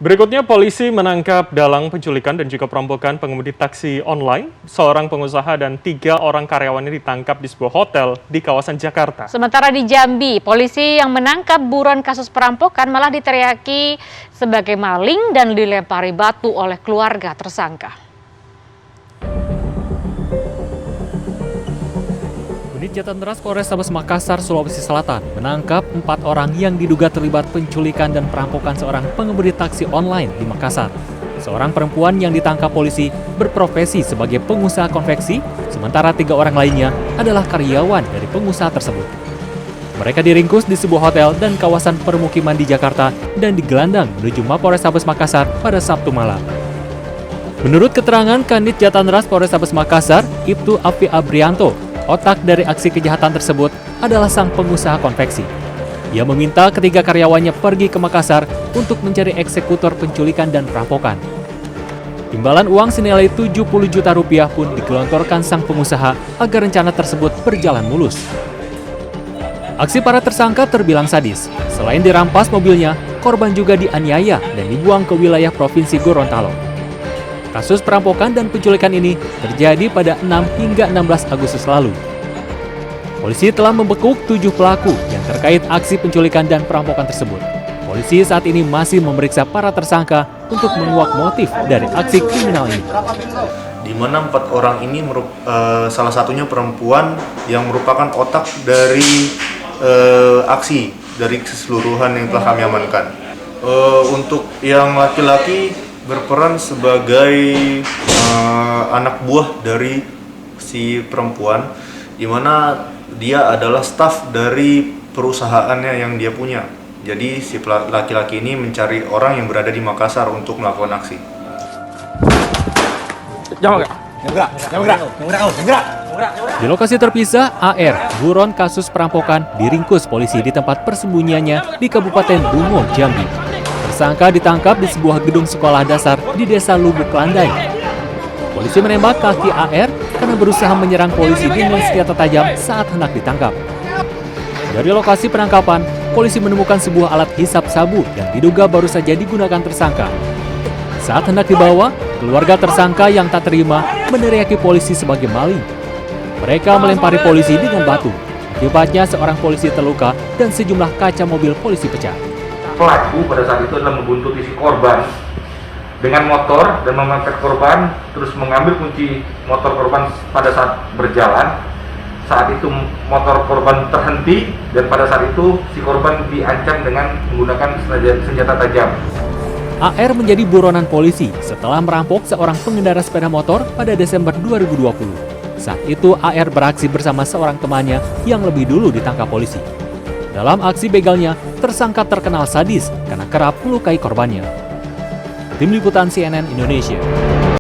Berikutnya, polisi menangkap dalang penculikan dan juga perampokan pengemudi taksi online. Seorang pengusaha dan 3 orang karyawannya ditangkap di sebuah hotel di kawasan Jakarta. Sementara di Jambi, polisi yang menangkap buron kasus perampokan malah diteriaki sebagai maling dan dilempari batu oleh keluarga tersangka. Unit Jatan Ras Polrestabes Makassar, Sulawesi Selatan menangkap 4 orang yang diduga terlibat penculikan dan perampokan seorang pengemudi taksi online di Makassar. Seorang perempuan yang ditangkap polisi berprofesi sebagai pengusaha konveksi, sementara 3 orang lainnya adalah karyawan dari pengusaha tersebut. Mereka diringkus di sebuah hotel dan kawasan permukiman di Jakarta dan digelandang menuju Mapolrestabes Makassar pada Sabtu malam. Menurut keterangan Kanit Jatan Ras Polrestabes Makassar, Ibtu Afi Abrianto, otak dari aksi kejahatan tersebut adalah sang pengusaha konveksi. Ia meminta ketiga karyawannya pergi ke Makassar untuk mencari eksekutor penculikan dan perampokan. Imbalan uang senilai 70 juta rupiah pun digelontorkan sang pengusaha agar rencana tersebut berjalan mulus. Aksi para tersangka terbilang sadis. Selain dirampas mobilnya, korban juga dianiaya dan dibuang ke wilayah Provinsi Gorontalo. Kasus perampokan dan penculikan ini terjadi pada 6 hingga 16 Agustus lalu. Polisi telah membekuk 7 pelaku yang terkait aksi penculikan dan perampokan tersebut. Polisi saat ini masih memeriksa para tersangka untuk menguak motif dari aksi kriminal ini. Di mana 4 orang ini salah satunya perempuan yang merupakan otak dari aksi dari keseluruhan yang telah kami amankan. Untuk yang laki-laki berperan sebagai anak buah dari si perempuan, di mana dia adalah staf dari perusahaannya yang dia punya. Jadi si laki-laki ini mencari orang yang berada di Makassar untuk melakukan aksi. Di lokasi terpisah, AR, buron kasus perampokan, diringkus polisi di tempat persembunyiannya di Kabupaten Bungo, Jambi. Tersangka ditangkap di sebuah gedung sekolah dasar di Desa Lubuk Landai. Polisi menembak kaki AR karena berusaha menyerang polisi dengan senjata tajam saat hendak ditangkap. Dari lokasi penangkapan, polisi menemukan sebuah alat hisap sabu yang diduga baru saja digunakan tersangka. Saat hendak dibawa, keluarga tersangka yang tak terima meneriaki polisi sebagai maling. Mereka melempari polisi dengan batu. Akibatnya seorang polisi terluka dan sejumlah kaca mobil polisi pecah. Pelaku pada saat itu adalah membuntuti si korban dengan motor dan memepet korban, terus mengambil kunci motor korban pada saat berjalan. Saat itu motor korban terhenti dan pada saat itu si korban diancam dengan menggunakan senjata tajam. AR menjadi buronan polisi setelah merampok seorang pengendara sepeda motor pada Desember 2020. Saat itu AR beraksi bersama seorang temannya yang lebih dulu ditangkap polisi. Dalam aksi begalnya, tersangka terkenal sadis karena kerap melukai korbannya. Tim Liputan CNN Indonesia.